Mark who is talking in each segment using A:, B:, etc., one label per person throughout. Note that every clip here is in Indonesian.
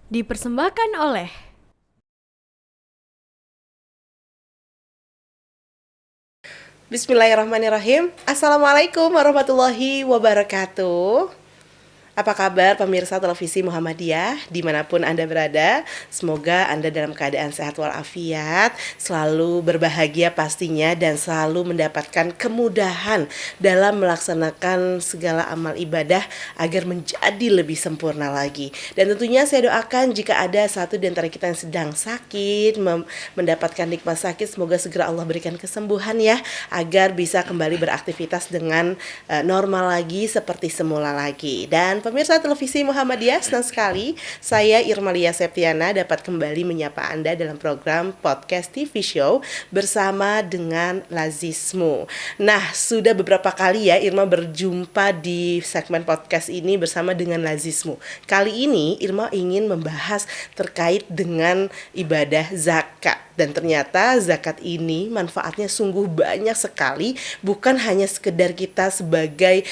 A: Dipersembahkan oleh
B: Bismillahirrahmanirrahim. Assalamualaikum warahmatullahi wabarakatuh. Apa kabar pemirsa televisi Muhammadiyah dimanapun Anda berada? Semoga Anda dalam keadaan sehat walafiat, selalu berbahagia pastinya, dan selalu mendapatkan kemudahan dalam melaksanakan segala amal ibadah agar menjadi lebih sempurna lagi. Dan tentunya saya doakan jika ada satu di antara kita yang sedang sakit, mendapatkan nikmat sakit, semoga segera Allah berikan kesembuhan ya, agar bisa kembali beraktivitas dengan normal lagi seperti semula lagi. Dan pemirsa televisi Muhammadiyah, senang sekali saya Irmalia Septiana dapat kembali menyapa Anda dalam program podcast TV show bersama dengan Lazismu. Nah, sudah beberapa kali ya Irma berjumpa di segmen podcast ini bersama dengan Lazismu. Kali ini Irma ingin membahas terkait dengan ibadah zakat. Dan ternyata zakat ini manfaatnya sungguh banyak sekali, bukan hanya sekedar kita sebagai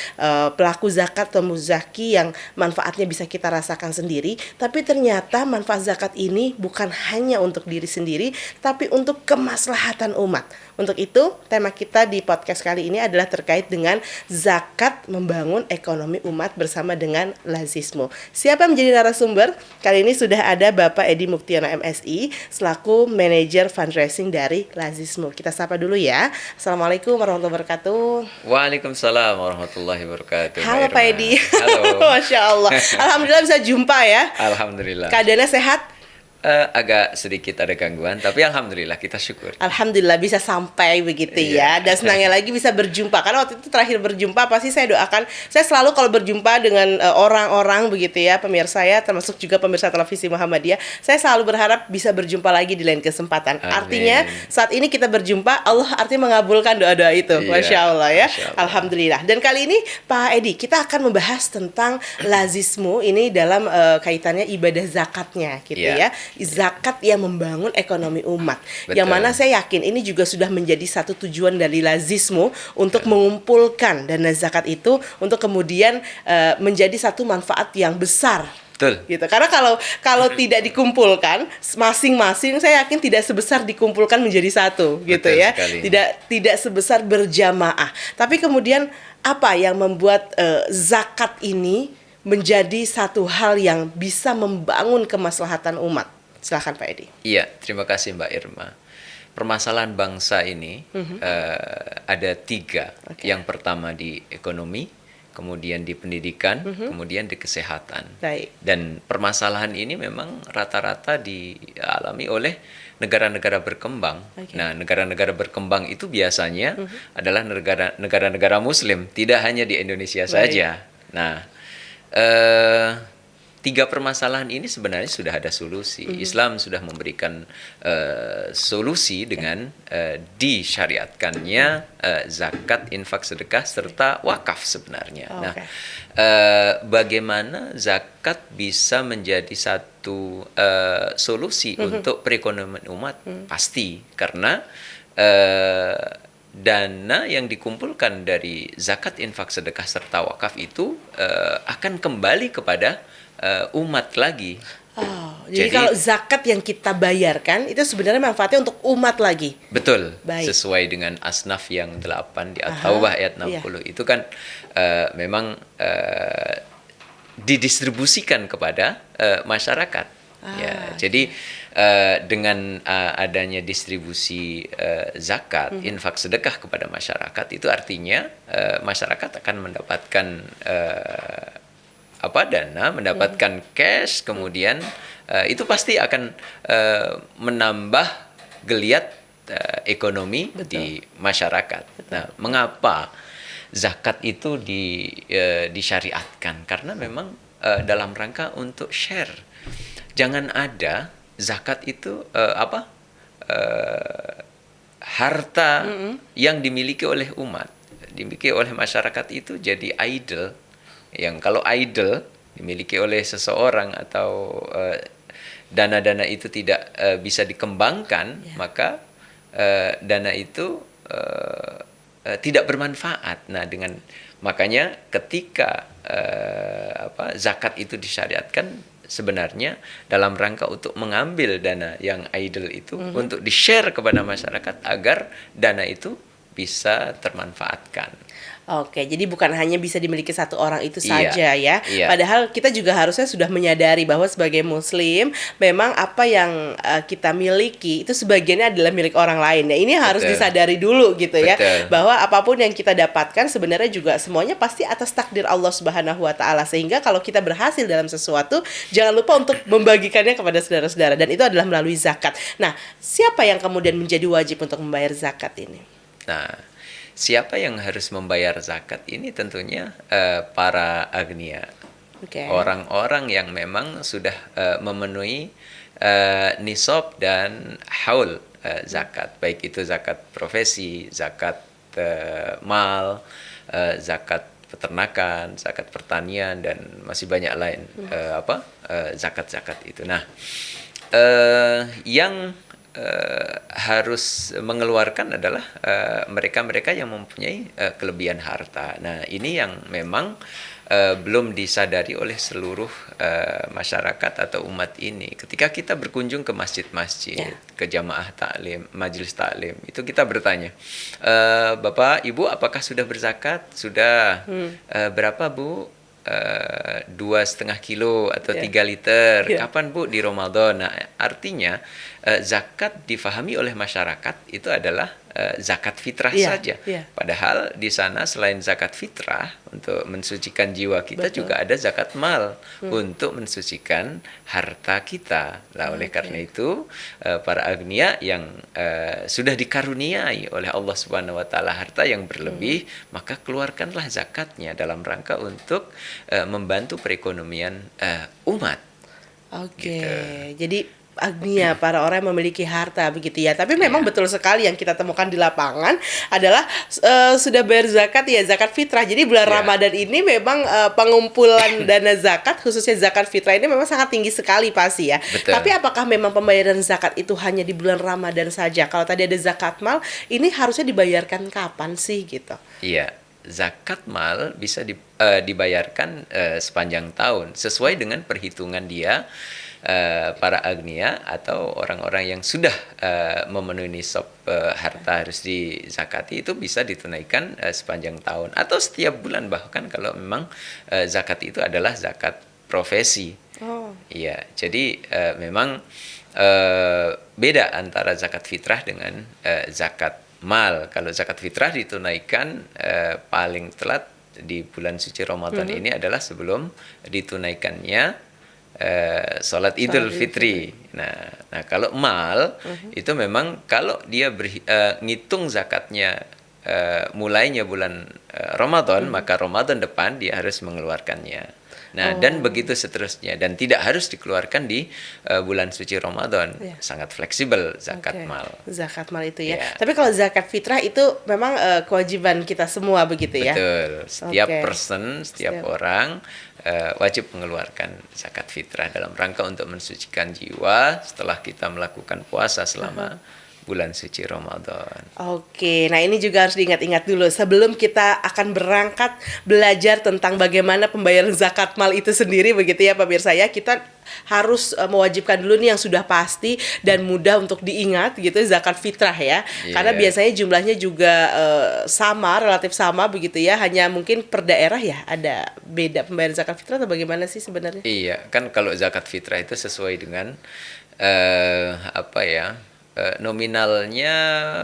B: pelaku zakat atau muzaki yang manfaatnya bisa kita rasakan sendiri, tapi ternyata manfaat zakat ini bukan hanya untuk diri sendiri, tapi untuk kemaslahatan umat. Untuk itu, tema kita di podcast kali ini adalah terkait dengan zakat membangun ekonomi umat bersama dengan Lazismu. Siapa yang menjadi narasumber? Kali ini sudah ada Bapak Edi Muktiono MSI selaku manajer fundraising dari Lazismu. Kita sapa dulu ya. Assalamualaikum warahmatullahi wabarakatuh.
C: Waalaikumsalam warahmatullahi wabarakatuh.
B: Halo Pak Edi.
C: Halo.
B: Masya Allah. Alhamdulillah bisa jumpa ya.
C: Alhamdulillah.
B: Keadaannya sehat?
C: Agak sedikit ada gangguan, tapi alhamdulillah kita syukur.
B: Alhamdulillah bisa sampai begitu ya. Dan senangnya lagi bisa berjumpa. Karena waktu itu terakhir berjumpa pasti saya doakan. Saya selalu kalau berjumpa dengan orang-orang begitu ya, pemirsa ya, termasuk juga pemirsa televisi Muhammadiyah, saya selalu berharap bisa berjumpa lagi di lain kesempatan.
C: Amin.
B: Artinya saat ini kita berjumpa, Allah artinya mengabulkan doa-doa itu.
C: Iya,
B: Masya Allah ya.
C: Masya Allah.
B: Alhamdulillah. Dan kali ini Pak Edi, kita akan membahas tentang Lazismu ini dalam kaitannya ibadah zakatnya gitu ya.
C: Iya.
B: Zakat yang membangun ekonomi umat.
C: Betul.
B: Yang mana saya yakin ini juga sudah menjadi satu tujuan dari Lazismu untuk mengumpulkan dana zakat itu untuk kemudian menjadi satu manfaat yang besar.
C: Betul.
B: Gitu. Karena kalau tidak dikumpulkan masing-masing, saya yakin tidak sebesar dikumpulkan menjadi satu gitu
C: Betul
B: ya.
C: sekali.
B: Tidak sebesar berjamaah. Tapi kemudian apa yang membuat zakat ini menjadi satu hal yang bisa membangun kemaslahatan umat? Silakan Pak Edi.
C: Iya, terima kasih Mbak Irma. Permasalahan bangsa ini ada 3.
B: Oke.
C: Yang pertama di ekonomi, kemudian di pendidikan, kemudian di kesehatan.
B: Baik.
C: Dan permasalahan ini memang rata-rata dialami oleh negara-negara berkembang.
B: Oke.
C: Nah, negara-negara berkembang itu biasanya adalah negara-negara Muslim, tidak hanya di Indonesia saja. Nah, 3 permasalahan ini sebenarnya sudah ada solusi. Islam sudah memberikan solusi dengan disyariatkannya zakat, infak, sedekah, serta wakaf sebenarnya.
B: Oh,
C: Nah,
B: oke.
C: bagaimana zakat bisa menjadi satu solusi untuk perekonomian umat? Pasti, karena dana yang dikumpulkan dari zakat, infak, sedekah, serta wakaf itu akan kembali kepada umat lagi.
B: Oh, jadi kalau zakat yang kita bayarkan itu sebenarnya manfaatnya untuk umat lagi.
C: Betul,
B: Baik.
C: sesuai dengan Asnaf yang 8 di At-Taubah ayat 60. Itu kan memang didistribusikan kepada masyarakat. Ya, jadi dengan adanya distribusi zakat, infak, sedekah kepada masyarakat, itu artinya masyarakat akan mendapatkan dana, mendapatkan cash, kemudian itu pasti akan menambah geliat ekonomi di masyarakat. Nah, mengapa zakat itu disyariatkan? Karena memang dalam rangka untuk share. Jangan ada zakat itu harta yang dimiliki oleh umat, dimiliki oleh masyarakat itu jadi idle. Yang kalau idle dimiliki oleh seseorang atau dana-dana itu tidak bisa dikembangkan, maka dana itu tidak bermanfaat. Nah, makanya ketika zakat itu disyariatkan, sebenarnya dalam rangka untuk mengambil dana yang idle itu untuk di-share kepada masyarakat agar dana itu bisa termanfaatkan.
B: Oke, jadi bukan hanya bisa dimiliki satu orang itu
C: Iya,
B: saja ya.
C: iya.
B: Padahal kita juga harusnya sudah menyadari bahwa sebagai muslim memang apa yang kita miliki itu sebagiannya adalah milik orang lain. Ya, ini harus
C: Betul.
B: disadari dulu gitu ya.
C: Betul.
B: Bahwa apapun yang kita dapatkan sebenarnya juga semuanya pasti atas takdir Allah Subhanahu wa taala. Sehingga kalau kita berhasil dalam sesuatu, jangan lupa untuk membagikannya kepada saudara-saudara, dan itu adalah melalui zakat. Nah, siapa yang kemudian menjadi wajib untuk membayar zakat ini?
C: Nah, siapa yang harus membayar zakat ini tentunya para agnia.
B: Oke.
C: Orang-orang yang memang sudah memenuhi nisab dan haul zakat. Baik itu zakat profesi, zakat mal, zakat peternakan, zakat pertanian, dan masih banyak lain zakat-zakat itu. Nah, yang harus mengeluarkan adalah mereka-mereka yang mempunyai kelebihan harta. Nah, ini yang memang belum disadari oleh seluruh masyarakat atau umat ini. Ketika kita berkunjung ke masjid-masjid, ke jamaah taklim, majelis taklim, itu kita bertanya, Bapak, Ibu, apakah sudah berzakat? Sudah. Berapa, Bu? 2,5 kilo atau 3 liter. Kapan, Bu? Di Ramadan. Nah, artinya zakat difahami oleh masyarakat itu adalah zakat fitrah saja. Padahal di sana selain zakat fitrah untuk mensucikan jiwa kita, juga ada zakat mal untuk mensucikan harta kita. Nah, oleh karena itu para agnia yang sudah dikaruniai oleh Allah Subhanahu wa taala harta yang berlebih, maka keluarkanlah zakatnya dalam rangka untuk membantu perekonomian umat.
B: Oke,
C: Gitu.
B: jadi agnia para orang yang memiliki harta begitu ya. Tapi memang betul sekali yang kita temukan di lapangan adalah sudah bayar zakat ya, zakat fitrah. Jadi bulan Ramadan ini memang pengumpulan dana zakat khususnya zakat fitrah ini memang sangat tinggi sekali pasti ya.
C: Betul.
B: Tapi apakah memang pembayaran zakat itu hanya di bulan Ramadan saja? Kalau tadi ada zakat mal, ini harusnya dibayarkan kapan sih gitu?
C: Iya, zakat mal bisa dibayarkan sepanjang tahun sesuai dengan perhitungan dia. Para agnia atau orang-orang yang sudah memenuhi nisab harta harus dizakati itu bisa ditunaikan sepanjang tahun atau setiap bulan, bahkan kalau memang zakat itu adalah zakat profesi. Iya, jadi memang beda antara zakat fitrah dengan zakat mal. Kalau zakat fitrah ditunaikan paling telat di bulan suci Ramadan ini adalah sebelum ditunaikannya sholat Idul Fitri. Nah, kalau mal itu memang kalau dia ngitung zakatnya mulainya bulan Ramadan, maka Ramadan depan dia harus mengeluarkannya. Nah, dan begitu seterusnya, dan tidak harus dikeluarkan di bulan suci Ramadan. Sangat fleksibel zakat mal.
B: Zakat mal itu ya. Tapi kalau zakat fitrah itu memang kewajiban kita semua begitu ya.
C: Betul. Setiap person, setiap orang wajib mengeluarkan zakat fitrah dalam rangka untuk mensucikan jiwa setelah kita melakukan puasa selama bulan suci Ramadan.
B: Oke, nah ini juga harus diingat-ingat dulu sebelum kita akan berangkat belajar tentang bagaimana pembayaran zakat mal itu sendiri begitu ya pemirsa ya. Kita harus mewajibkan dulu nih yang sudah pasti dan mudah untuk diingat gitu, zakat fitrah ya. Karena biasanya jumlahnya juga sama, relatif sama begitu ya. Hanya mungkin per daerah ya ada beda pembayaran zakat fitrah atau bagaimana sih sebenarnya?
C: Iya, kan kalau zakat fitrah itu sesuai dengan nominalnya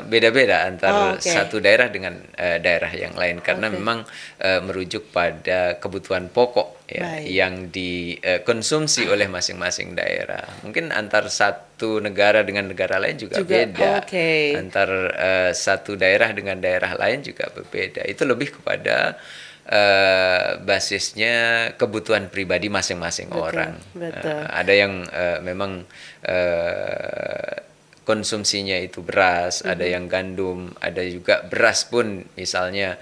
C: beda-beda antar satu daerah dengan daerah yang lain karena memang merujuk pada kebutuhan pokok ya yang dikonsumsi oleh masing-masing daerah. Mungkin antar satu negara dengan negara lain juga beda. Antar satu daerah dengan daerah lain juga berbeda. Itu lebih kepada basisnya kebutuhan pribadi masing-masing orang. Ada yang memang konsumsinya itu beras, ada yang gandum, ada juga beras pun misalnya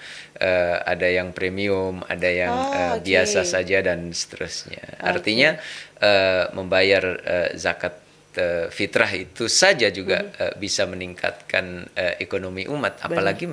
C: ada yang premium, ada yang biasa saja dan seterusnya. Artinya membayar zakat fitrah itu saja juga bisa meningkatkan ekonomi umat, apalagi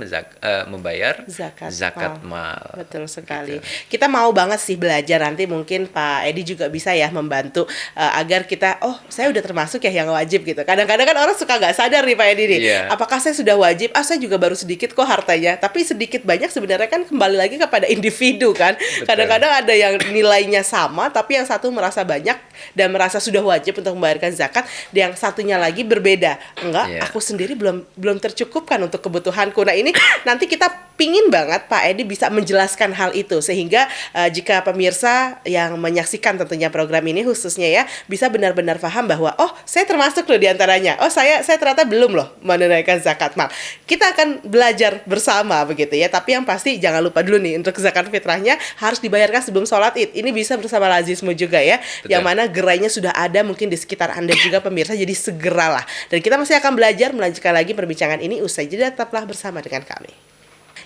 C: membayar zakat mal.
B: Betul sekali.
C: Gitu.
B: Kita mau banget sih belajar, nanti mungkin Pak Edi juga bisa ya membantu agar kita, oh saya udah termasuk ya yang wajib gitu. Kadang-kadang kan orang suka nggak sadar nih Pak Edi nih, apakah saya sudah wajib? Saya juga baru sedikit kok hartanya. Tapi sedikit banyak sebenarnya kan kembali lagi kepada individu kan. Kadang-kadang ada yang nilainya sama, tapi yang satu merasa banyak dan merasa sudah wajib untuk membayarkan zakat, yang satunya lagi berbeda. Enggak, aku sendiri belum tercukupkan untuk kebutuhanku. Nah ini nanti kita pingin banget Pak Edi bisa menjelaskan hal itu, sehingga jika pemirsa yang menyaksikan tentunya program ini khususnya ya, bisa benar-benar paham bahwa oh saya termasuk loh diantaranya, oh saya ternyata belum loh menunaikan zakat mal. Kita akan belajar bersama begitu ya, tapi yang pasti jangan lupa dulu nih, untuk zakat fitrahnya harus dibayarkan sebelum sholat Id. Ini bisa bersama lazismu juga ya. Betul. Yang mana gerainya sudah ada mungkin di sekitar Anda juga pemirsa, jadi segeralah. Dan kita masih akan belajar melanjutkan lagi perbincangan ini usai jeda, tetaplah bersama dengan kami.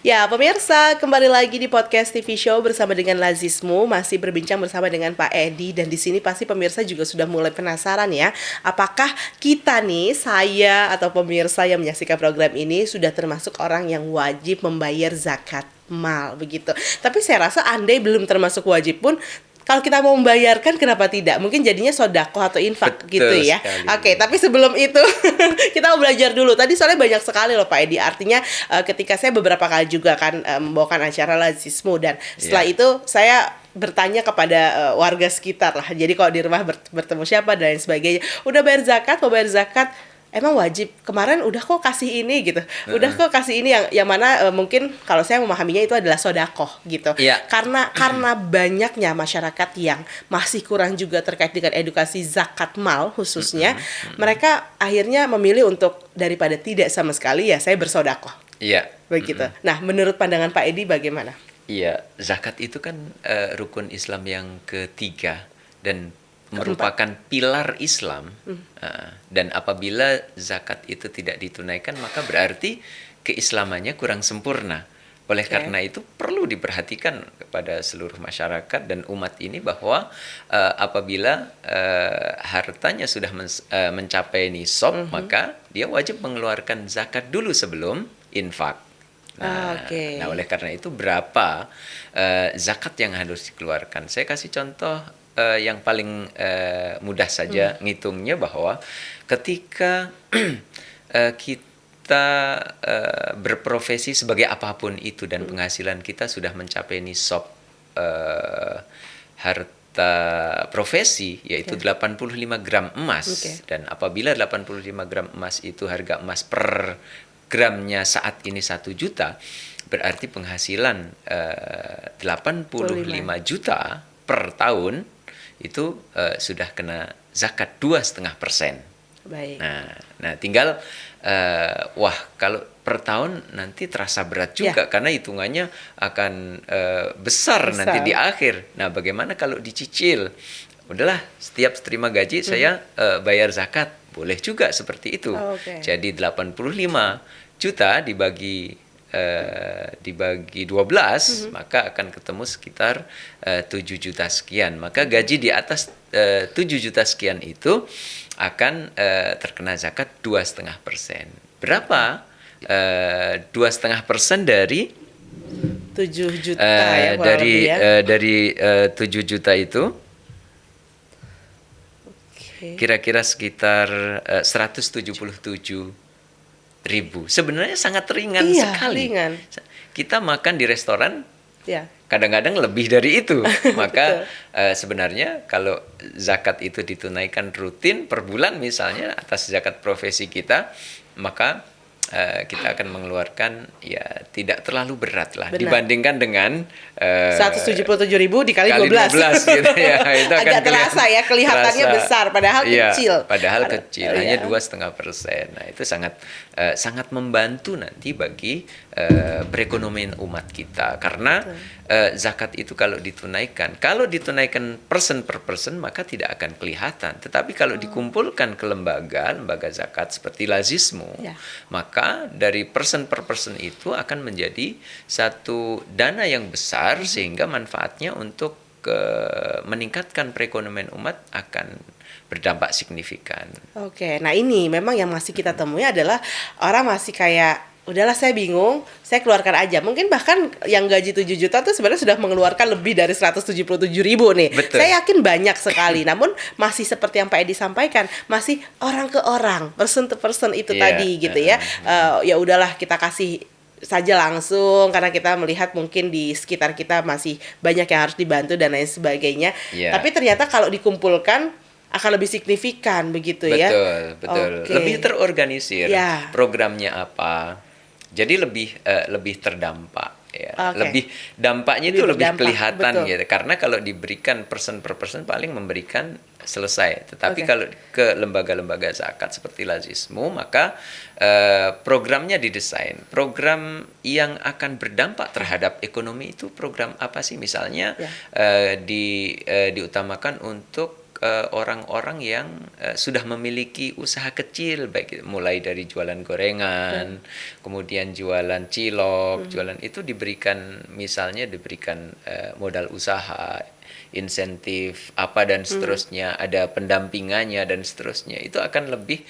B: Ya pemirsa, kembali lagi di podcast TV Show bersama dengan Lazismu, masih berbincang bersama dengan Pak Edi. Dan di sini pasti pemirsa juga sudah mulai penasaran ya, apakah kita nih, saya atau pemirsa yang menyaksikan program ini sudah termasuk orang yang wajib membayar zakat mal begitu. Tapi saya rasa andai belum termasuk wajib pun, kalau kita mau membayarkan, kenapa tidak? Mungkin jadinya sodako atau infak. Betul gitu ya. Oke, tapi sebelum itu kita mau belajar dulu. Tadi soalnya banyak sekali loh Pak Edi. Artinya ketika saya beberapa kali juga kan membawakan acara lazismu, dan setelah itu saya bertanya kepada warga sekitar lah. Jadi kalau di rumah bertemu siapa dan lain sebagainya, udah bayar zakat, mau bayar zakat, emang wajib, kemarin udah kok kasih ini gitu, udah kok kasih ini, yang mana mungkin kalau saya memahaminya itu adalah sodakoh gitu. Karena banyaknya masyarakat yang masih kurang juga terkait dengan edukasi zakat mal khususnya, mereka akhirnya memilih untuk daripada tidak sama sekali, ya saya bersodakoh. Begitu. Nah, menurut pandangan Pak Edi bagaimana?
C: Iya, zakat itu kan rukun Islam yang ketiga dan merupakan pilar Islam, dan apabila zakat itu tidak ditunaikan, maka berarti keislamannya kurang sempurna. Oleh karena itu perlu diperhatikan kepada seluruh masyarakat dan umat ini bahwa apabila hartanya sudah mencapai nisab, maka dia wajib mengeluarkan zakat dulu sebelum infak. Nah, oleh karena itu berapa zakat yang harus dikeluarkan? Saya kasih contoh yang paling mudah saja ngitungnya, bahwa ketika kita berprofesi sebagai apapun itu dan penghasilan kita sudah mencapai nisab harta profesi, yaitu 85 gram emas, dan apabila 85 gram emas itu harga emas per gramnya saat ini 1 juta, berarti penghasilan 85 juta per tahun itu sudah kena zakat 2,5%.
B: Baik.
C: Nah tinggal kalau per tahun nanti terasa berat juga, karena hitungannya akan besar nanti di akhir. Nah, bagaimana kalau dicicil? Udahlah, setiap terima gaji saya bayar zakat. Boleh juga seperti itu. Jadi 85 juta dibagi 12, maka akan ketemu sekitar 7 juta sekian. Maka gaji di atas 7 juta sekian itu akan terkena zakat 2,5%. Berapa 2,5% dari
B: 7 juta ya,
C: dari 7 juta itu kira-kira sekitar 177.000. Sebenarnya sangat ringan sekali. Kita makan di restoran kadang-kadang lebih dari itu. Maka sebenarnya kalau zakat itu ditunaikan rutin per bulan misalnya atas zakat profesi kita, maka kita akan mengeluarkan tidak terlalu berat lah. Benar. Dibandingkan dengan
B: 177.000 dikali 12
C: gitu ya. Itu akan
B: agak terasa ya, kelihatannya besar padahal kecil.
C: Padahal kecil, hanya 2,5%. Nah, itu sangat membantu nanti bagi perekonomian umat kita, karena zakat itu kalau ditunaikan persen per persen, maka tidak akan kelihatan. Tetapi kalau dikumpulkan ke lembaga zakat seperti lazismu, maka dari persen per persen itu akan menjadi satu dana yang besar, sehingga manfaatnya untuk meningkatkan perekonomian umat akan berdampak signifikan.
B: Oke, nah ini memang yang masih kita temui adalah orang masih kayak udahlah saya bingung, saya keluarkan aja. Mungkin bahkan yang gaji 7 juta tuh sebenarnya sudah mengeluarkan lebih dari 177.000 nih.
C: Betul.
B: Saya yakin banyak sekali. Namun masih seperti yang Pak Edi sampaikan, masih orang ke orang, person to person itu tadi gitu ya. Ya udahlah kita kasih saja langsung karena kita melihat mungkin di sekitar kita masih banyak yang harus dibantu dan lain sebagainya. Tapi ternyata kalau dikumpulkan akan lebih signifikan begitu ya.
C: Betul. Lebih terorganisir. Programnya apa? Jadi lebih terdampak ya. Lebih dampaknya itu lebih kelihatan gitu. Karena kalau diberikan person per person paling memberikan selesai. Tetapi kalau ke lembaga-lembaga zakat seperti Lazismu, maka programnya didesain. Program yang akan berdampak terhadap ekonomi itu program apa sih? Misalnya diutamakan untuk orang-orang yang sudah memiliki usaha kecil, baik mulai dari jualan gorengan, kemudian jualan cilok, jualan itu diberikan modal usaha, insentif apa dan seterusnya, ada pendampingannya dan seterusnya. Itu akan lebih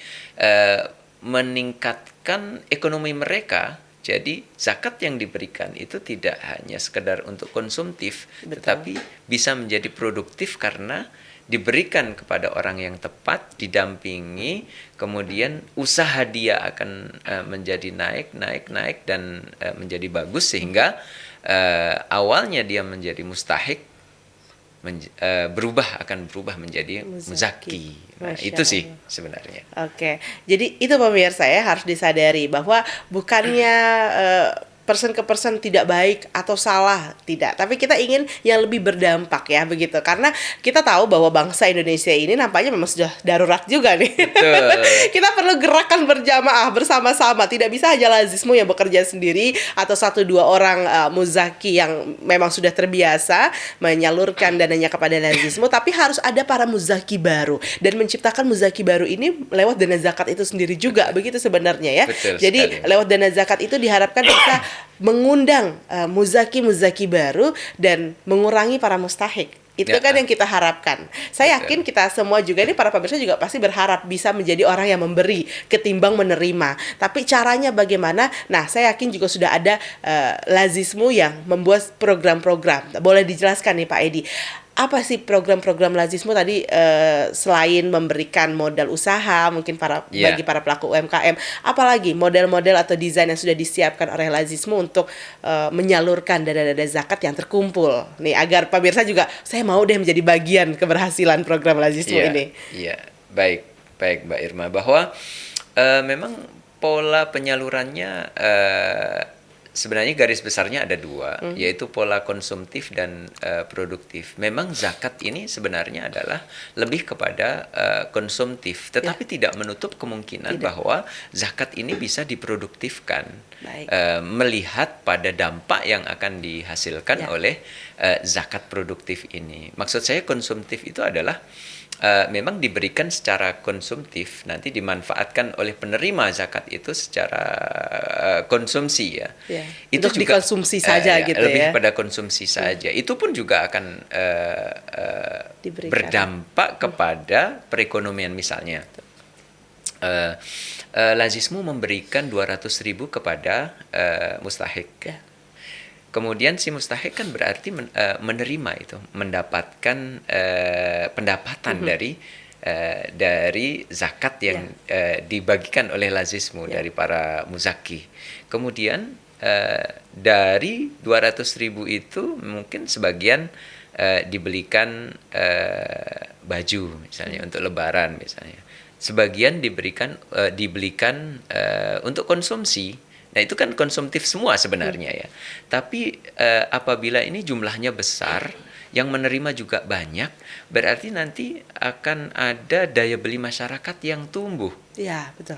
C: meningkatkan ekonomi mereka. Jadi zakat yang diberikan itu tidak hanya sekedar untuk konsumtif, tetapi bisa menjadi produktif karena diberikan kepada orang yang tepat, didampingi, kemudian usaha dia akan menjadi naik dan menjadi bagus sehingga awalnya dia menjadi mustahik akan berubah menjadi muzaki. Nah, itu sih sebenarnya.
B: Oke. Jadi itu pemirsa ya harus disadari bahwa bukannya person ke person tidak baik atau salah, tidak. Tapi kita ingin yang lebih berdampak ya begitu. Karena kita tahu bahwa bangsa Indonesia ini nampaknya memang sudah darurat juga nih.
C: Betul.
B: Kita perlu gerakan berjamaah bersama-sama. Tidak bisa hanya Lazismu yang bekerja sendiri atau 1-2 orang muzaki yang memang sudah terbiasa menyalurkan dananya kepada Lazismu, tapi harus ada para muzaki baru dan menciptakan muzaki baru ini lewat dana zakat itu sendiri juga. Begitu sebenarnya ya.
C: Betul
B: Jadi
C: sekali.
B: lewat dana zakat itu diharapkan bisa mengundang muzaki-muzaki baru dan mengurangi para mustahik. Itu kan yang kita harapkan. Saya yakin kita semua juga ini para pemirsa juga pasti berharap bisa menjadi orang yang memberi ketimbang menerima. Tapi caranya bagaimana? Nah, saya yakin juga sudah ada Lazismu yang membuat program-program. Boleh dijelaskan nih Pak Edi. Apa sih program-program Lazismu tadi selain memberikan modal usaha mungkin bagi para pelaku UMKM, apalagi model-model atau desain yang sudah disiapkan oleh Lazismu untuk menyalurkan dana-dana zakat yang terkumpul nih agar pemirsa juga saya mau deh menjadi bagian keberhasilan program Lazismu ini.
C: Iya, baik Mbak Irma, bahwa memang pola penyalurannya sebenarnya garis besarnya ada 2, yaitu pola konsumtif dan produktif. Memang zakat ini sebenarnya adalah lebih kepada konsumtif, tetapi tidak menutup kemungkinan bahwa zakat ini bisa diproduktifkan. Melihat pada dampak yang akan dihasilkan oleh zakat produktif ini. Maksud saya konsumtif itu adalah memang diberikan secara konsumtif, nanti dimanfaatkan oleh penerima zakat itu secara konsumsi ya. Itu
B: untuk
C: juga
B: dikonsumsi saja gitu
C: lebih
B: ya.
C: pada konsumsi saja. Itu pun juga akan berdampak kepada perekonomian misalnya. Lazismu memberikan 200.000 kepada mustahik. Kemudian si mustahik kan berarti menerima itu, mendapatkan pendapatan dari zakat yang dibagikan oleh Lazismu dari para muzaki. Kemudian dari 200.000 itu mungkin sebagian dibelikan baju misalnya untuk lebaran misalnya. Sebagian dibelikan untuk konsumsi. Nah, itu kan konsumtif semua sebenarnya ya. Tapi apabila ini jumlahnya besar, yang menerima juga banyak, berarti nanti akan ada daya beli masyarakat yang tumbuh.
B: Iya, betul.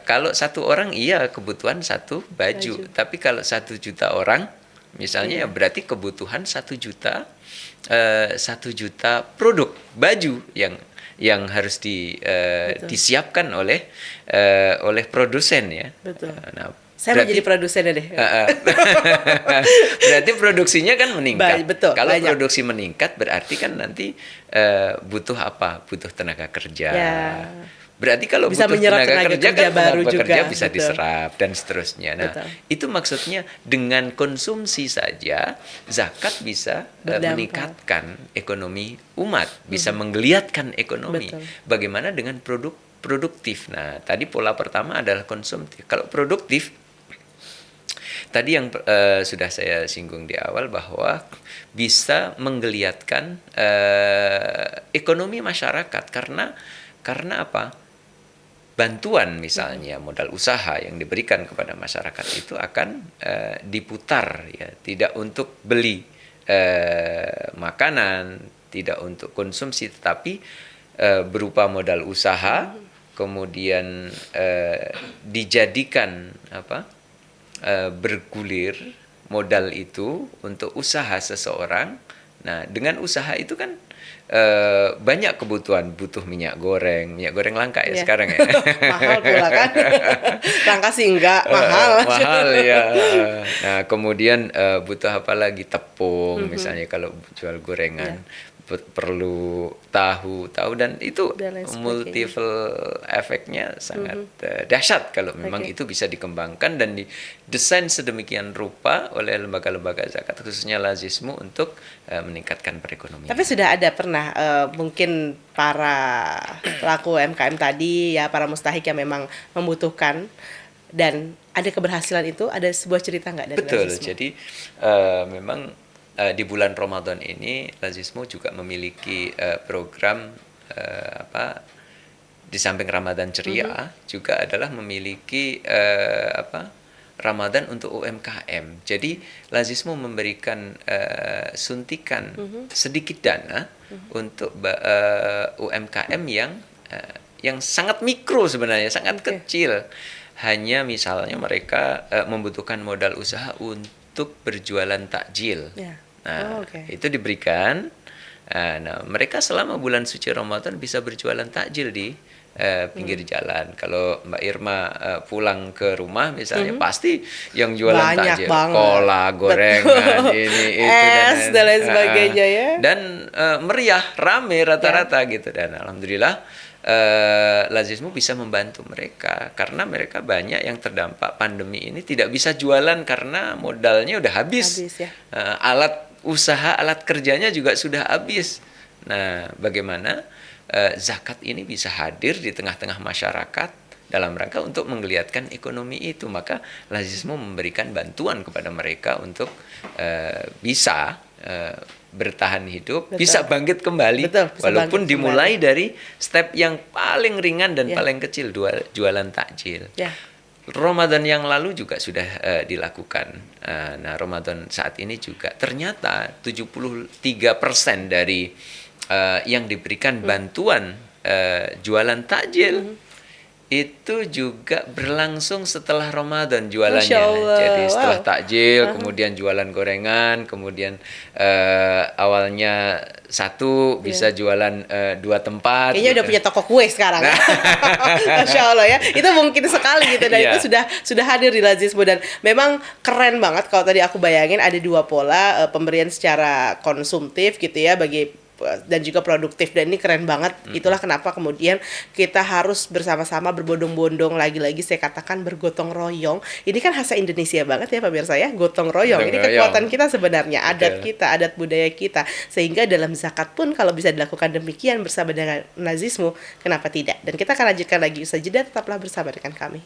C: Kalau satu orang kebutuhan satu baju. Tapi kalau 1 juta orang misalnya ya berarti kebutuhan 1 juta produk baju yang yang harus
B: Betul.
C: disiapkan oleh produsen ya.
B: Betul.
C: Nah,
B: Saya mau jadi produsennya deh.
C: berarti produksinya kan meningkat.
B: Betul,
C: Kalau
B: banyak.
C: produksi meningkat berarti kan nanti butuh apa? Butuh tenaga kerja.
B: Ya.
C: Berarti kalau
B: Bisa
C: butuh
B: menyerap
C: tenaga kerja kan
B: baru
C: tenaga
B: juga.
C: kerja bisa
B: Betul.
C: diserap dan seterusnya. Nah,
B: Betul.
C: itu maksudnya dengan konsumsi saja zakat bisa
B: Berdampak.
C: meningkatkan ekonomi umat, bisa menggeliatkan ekonomi.
B: Betul.
C: Bagaimana dengan produktif? Nah, tadi pola pertama adalah konsumtif. Kalau produktif tadi yang sudah saya singgung di awal bahwa bisa menggeliatkan ekonomi masyarakat karena apa? Bantuan misalnya modal usaha yang diberikan kepada masyarakat itu akan diputar ya, tidak untuk beli makanan, tidak untuk konsumsi, tetapi berupa modal usaha, kemudian dijadikan bergulir modal itu untuk usaha seseorang. Nah, dengan usaha itu kan banyak kebutuhan, butuh minyak goreng langka ya sekarang ya.
B: Mahal pula kan. Langka sih enggak, mahal.
C: Mahal ya. Nah, kemudian butuh apa lagi? Tepung misalnya kalau jual gorengan. Perlu tahu dan itu
B: Dan lain sebagainya.
C: multiple efeknya sangat dahsyat kalau memang itu bisa dikembangkan dan didesain sedemikian rupa oleh lembaga-lembaga zakat khususnya Lazismu untuk meningkatkan perekonomian.
B: Tapi sudah ada pernah mungkin para pelaku UMKM tadi ya, para mustahik yang memang membutuhkan dan ada keberhasilan itu, ada sebuah cerita nggak dari
C: Betul,
B: Lazismu?
C: jadi memang di bulan Ramadan ini Lazismu juga memiliki program di samping Ramadan Ceria juga adalah memiliki Ramadan untuk UMKM. Jadi Lazismu memberikan suntikan sedikit dana untuk UMKM yang sangat mikro sebenarnya, sangat kecil. Hanya misalnya mereka membutuhkan modal usaha untuk berjualan takjil. Nah, itu diberikan. Nah, mereka selama bulan suci Ramadan bisa berjualan takjil di pinggir jalan. Kalau Mbak Irma pulang ke rumah misalnya pasti yang jualan
B: banyak
C: takjil,
B: banget.
C: kola, gorengan, ini itu
B: es dan lain sebagainya ya.
C: Dan meriah, rame rata-rata gitu. Dan alhamdulillah Lazismu bisa membantu mereka karena mereka banyak yang terdampak pandemi ini tidak bisa jualan karena modalnya udah habis
B: ya.
C: Alat usaha, alat kerjanya juga sudah habis. Nah, bagaimana zakat ini bisa hadir di tengah-tengah masyarakat dalam rangka untuk menggeliatkan ekonomi itu? Maka Lazismu memberikan bantuan kepada mereka untuk bisa bertahan hidup, bisa bangkit kembali, walaupun bangkit dimulai dari step yang paling ringan dan paling kecil, jualan takjil. Ramadan yang lalu juga sudah dilakukan. Nah, Ramadan saat ini juga ternyata 73% dari yang diberikan bantuan jualan takjil itu juga berlangsung setelah Ramadan jualannya. Jadi setelah takjil, kemudian jualan gorengan, kemudian awalnya satu bisa jualan 2 tempat.
B: Kayaknya udah punya toko kue sekarang. Masya Allah ya, itu mungkin sekali gitu. Dan itu sudah hadir di Lazismu. Dan memang keren banget kalau tadi aku bayangin ada 2 pola pemberian secara konsumtif gitu ya bagi dan juga produktif, dan ini keren banget. Itulah kenapa kemudian kita harus bersama-sama berbondong-bondong, lagi-lagi saya katakan bergotong royong. Ini kan khas Indonesia banget ya pemirsa ya, gotong royong. Ini kekuatan kita sebenarnya, adat kita, adat budaya kita. Sehingga dalam zakat pun kalau bisa dilakukan demikian bersama dengan Lazismu, kenapa tidak? Dan kita akan lanjutkan lagi usai jeda, tetaplah bersama dengan kami.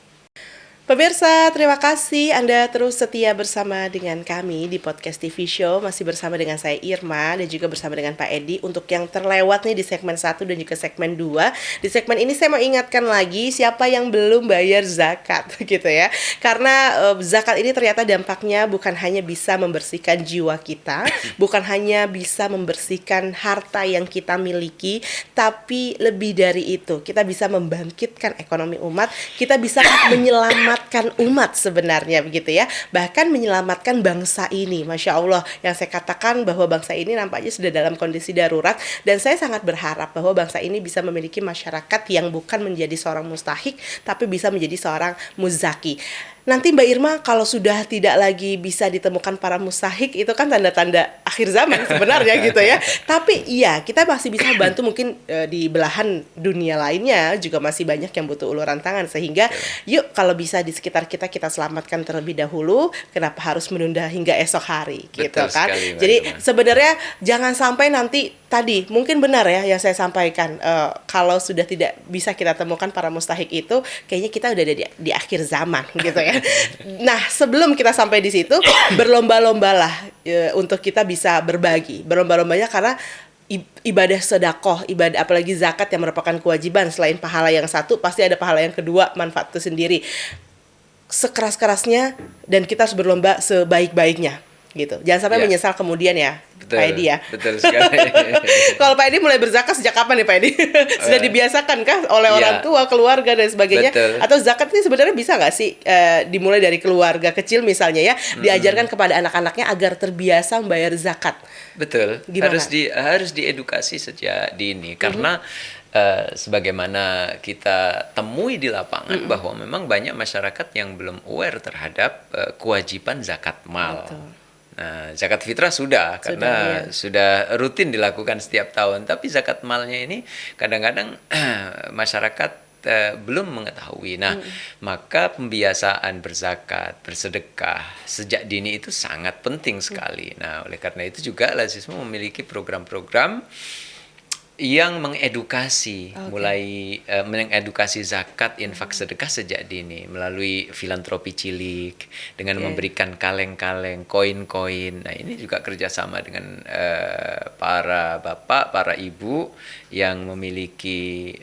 B: Pemirsa, terima kasih Anda terus setia bersama dengan kami di Podcast TV Show. Masih bersama dengan saya Irma dan juga bersama dengan Pak Edi. Untuk yang terlewat nih di segmen 1 dan juga segmen 2, di segmen ini saya mau ingatkan lagi siapa yang belum bayar zakat gitu ya. Karena zakat ini ternyata dampaknya bukan hanya bisa membersihkan jiwa kita, bukan hanya bisa membersihkan harta yang kita miliki, tapi lebih dari itu, kita bisa membangkitkan ekonomi umat, kita bisa menyelamatkan menyelamatkan umat sebenarnya begitu ya. Bahkan menyelamatkan bangsa ini. Masya Allah, yang saya katakan bahwa bangsa ini nampaknya sudah dalam kondisi darurat, dan saya sangat berharap bahwa bangsa ini bisa memiliki masyarakat yang bukan menjadi seorang mustahik, tapi bisa menjadi seorang muzaki. Nanti Mbak Irma, kalau sudah tidak lagi bisa ditemukan para mustahik, itu kan tanda-tanda akhir zaman sebenarnya gitu ya. Tapi iya, kita masih bisa bantu mungkin di belahan dunia lainnya juga masih banyak yang butuh uluran tangan. Sehingga yuk kalau bisa di sekitar kita, kita selamatkan terlebih dahulu. Kenapa harus menunda hingga esok hari gitu
C: Betul
B: kan.
C: sekali, Mbak
B: Jadi
C: Irma.
B: sebenarnya jangan sampai nanti tadi mungkin benar ya yang saya sampaikan, kalau sudah tidak bisa kita temukan para mustahik itu, kayaknya kita udah ada di akhir zaman gitu ya. Nah, sebelum kita sampai di situ, berlomba-lombalah untuk kita bisa berbagi. Berlomba-lombanya karena ibadah sedekah, ibadah apalagi zakat yang merupakan kewajiban, selain pahala yang satu, pasti ada pahala yang kedua, manfaat itu sendiri. Sekeras-kerasnya dan kita harus berlomba sebaik-baiknya gitu. Jangan sampai menyesal kemudian ya,
C: Betul,
B: Pak Edi ya.
C: betul sekali.
B: Kalau Pak Edi mulai berzakat sejak kapan nih Pak Edi? Sudah dibiasakan kah oleh orang tua, keluarga dan sebagainya?
C: Betul.
B: Atau zakat ini sebenarnya bisa nggak sih dimulai dari keluarga kecil misalnya ya, diajarkan kepada anak-anaknya agar terbiasa membayar zakat?
C: Betul.
B: Gimana?
C: Harus diedukasi sejak dini karena sebagaimana kita temui di lapangan bahwa memang banyak masyarakat yang belum aware terhadap kewajiban zakat mal.
B: Betul.
C: Nah, zakat fitrah sudah karena sudah rutin dilakukan setiap tahun, tapi zakat malnya ini kadang-kadang masyarakat belum mengetahui. Nah, maka pembiasaan berzakat, bersedekah sejak dini itu sangat penting sekali. Nah, oleh karena itu juga Lazisme memiliki program-program yang mengedukasi, mulai mengedukasi zakat, infak, sedekah sejak dini melalui filantropi cilik dengan memberikan kaleng-kaleng, koin-koin. Nah, ini juga kerjasama dengan para bapak, para ibu yang memiliki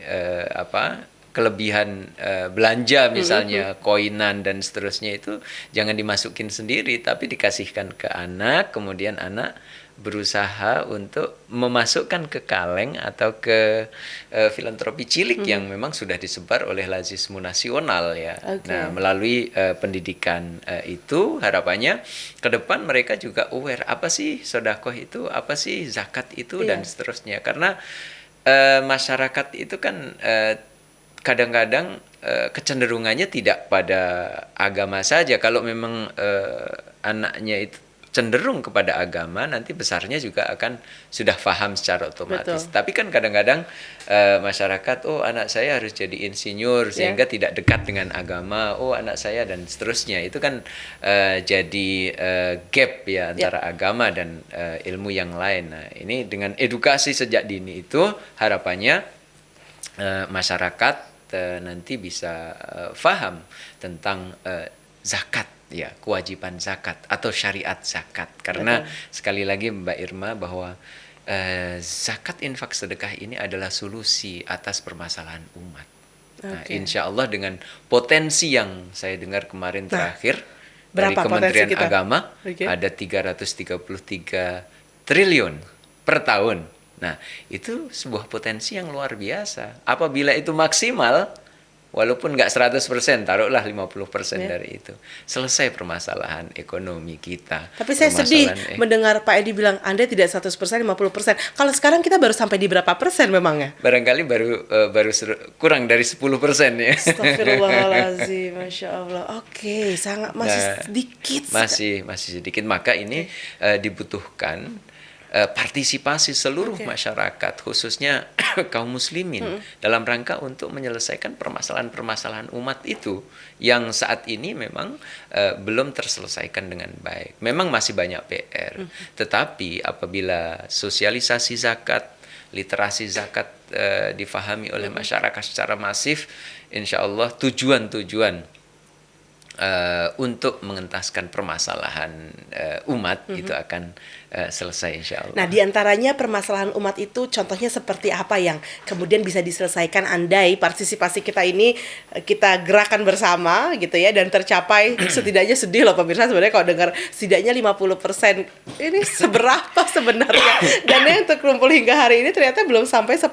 C: kelebihan belanja misalnya koinan dan seterusnya, itu jangan dimasukin sendiri tapi dikasihkan ke anak, kemudian anak berusaha untuk memasukkan ke kaleng atau ke filantropi cilik yang memang sudah disebar oleh Lazisme nasional ya. Nah, melalui pendidikan itu harapannya ke depan mereka juga aware apa sih sedekah itu, apa sih zakat itu dan seterusnya. Karena masyarakat itu kan kadang-kadang kecenderungannya tidak pada agama saja. Kalau memang anaknya itu cenderung kepada agama, nanti besarnya juga akan sudah paham secara otomatis.
B: Betul.
C: Tapi kan kadang-kadang masyarakat, oh anak saya harus jadi insinyur sehingga tidak dekat dengan agama, oh anak saya dan seterusnya. Itu kan jadi gap ya antara agama dan ilmu yang lain. Nah, ini dengan edukasi sejak dini itu harapannya masyarakat nanti bisa paham tentang zakat, ya, kewajiban zakat atau syariat zakat. Karena sekali lagi Mbak Irma bahwa zakat, infak, sedekah ini adalah solusi atas permasalahan umat. Nah, insya Allah dengan potensi yang saya dengar kemarin terakhir dari Kementerian Agama ada 333 triliun per tahun. Nah, itu sebuah potensi yang luar biasa. Apabila itu maksimal, walaupun nggak 100%, taruhlah 50% dari itu, selesai permasalahan ekonomi kita.
B: Tapi saya sedih mendengar Pak Edi bilang, Anda tidak 100%, 50%. Kalau sekarang kita baru sampai di berapa persen memangnya?
C: Barangkali baru kurang dari 10% ya.
B: Astagfirullahaladzim, Masya Allah. Oke, sangat masih sedikit.
C: Masih sedikit. Maka ini dibutuhkan partisipasi seluruh masyarakat, khususnya kaum muslimin, dalam rangka untuk menyelesaikan permasalahan-permasalahan umat itu yang saat ini memang belum terselesaikan dengan baik. Memang masih banyak PR, tetapi apabila sosialisasi zakat, literasi zakat difahami oleh masyarakat secara masif, insya Allah tujuan-tujuan untuk mengentaskan permasalahan umat itu akan selesai insya Allah.
B: Nah, diantaranya permasalahan umat itu contohnya seperti apa yang kemudian bisa diselesaikan andai partisipasi kita ini kita gerakan bersama gitu ya, dan tercapai setidaknya, sedih loh pemirsa sebenarnya kalau dengar setidaknya 50%, ini seberapa sebenarnya? Dan yang terkumpul hingga hari ini ternyata belum sampai 10%,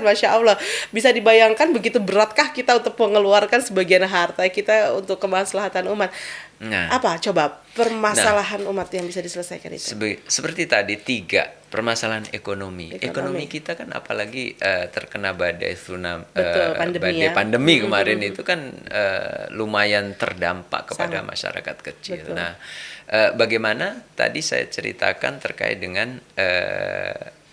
B: Masya Allah. Bisa dibayangkan begitu beratkah kita untuk mengeluarkan sebagian harta kita untuk kemaslahatan umat.
C: Nah,
B: Apa coba permasalahan umat yang bisa diselesaikan itu?
C: seperti tadi 3 permasalahan ekonomi kita kan apalagi terkena badai tsunami,
B: Betul, pandemi
C: badai
B: ya.
C: pandemi kemarin itu kan lumayan terdampak kepada
B: Sangat.
C: masyarakat kecil.
B: Betul.
C: Nah, bagaimana tadi saya ceritakan terkait dengan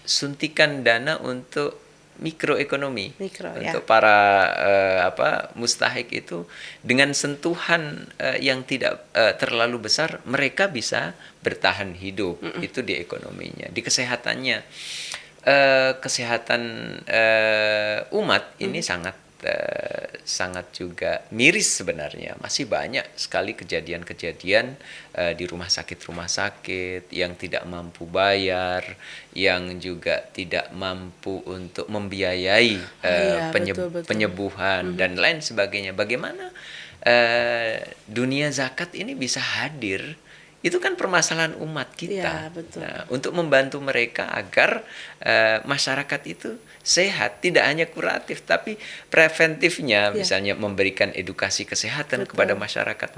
C: suntikan dana untuk mikroekonomi untuk para mustahik itu, dengan sentuhan yang tidak terlalu besar mereka bisa bertahan hidup. Itu di ekonominya. Di kesehatannya, kesehatan umat ini sangat juga miris sebenarnya. Masih banyak sekali kejadian-kejadian di rumah sakit yang tidak mampu bayar, yang juga tidak mampu untuk membiayai penyembuhan dan lain sebagainya. Bagaimana dunia zakat ini bisa hadir? Itu kan permasalahan umat kita.
B: Ya, betul.
C: Nah, untuk membantu mereka agar masyarakat itu sehat, tidak hanya kuratif tapi preventifnya, misalnya memberikan edukasi kesehatan kepada masyarakat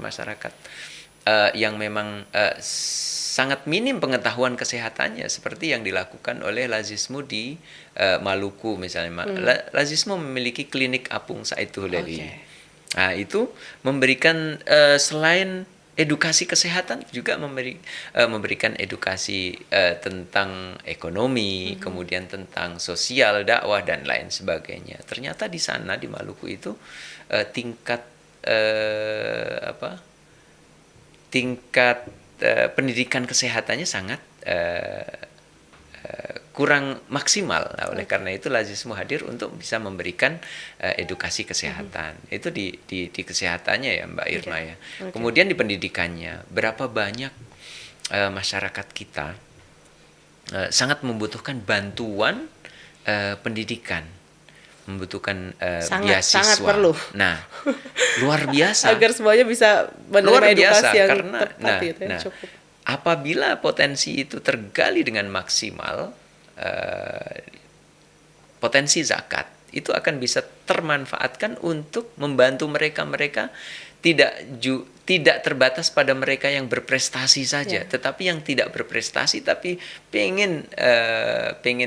C: yang memang sangat minim pengetahuan kesehatannya, seperti yang dilakukan oleh Lazismu di Maluku misalnya. Lazismu memiliki klinik apung Saituhulali. Nah, itu memberikan selain edukasi kesehatan juga memberikan edukasi tentang ekonomi, kemudian tentang sosial, dakwah dan lain sebagainya. Ternyata di sana di Maluku itu tingkat pendidikan kesehatannya sangat kurang maksimal. Nah, oleh karena itu Lazismu hadir untuk bisa memberikan edukasi kesehatan. Itu di kesehatannya ya Mbak Irma ya. Kemudian di pendidikannya, berapa banyak masyarakat kita sangat membutuhkan bantuan pendidikan, membutuhkan beasiswa.
B: Sangat perlu.
C: Nah, luar biasa.
B: Agar semuanya bisa menerima edukasi yang
C: karena
B: tepat cukup.
C: Apabila potensi itu tergali dengan maksimal, potensi zakat itu akan bisa termanfaatkan untuk membantu mereka tidak terbatas pada mereka yang berprestasi saja, tetapi yang tidak berprestasi tapi pengen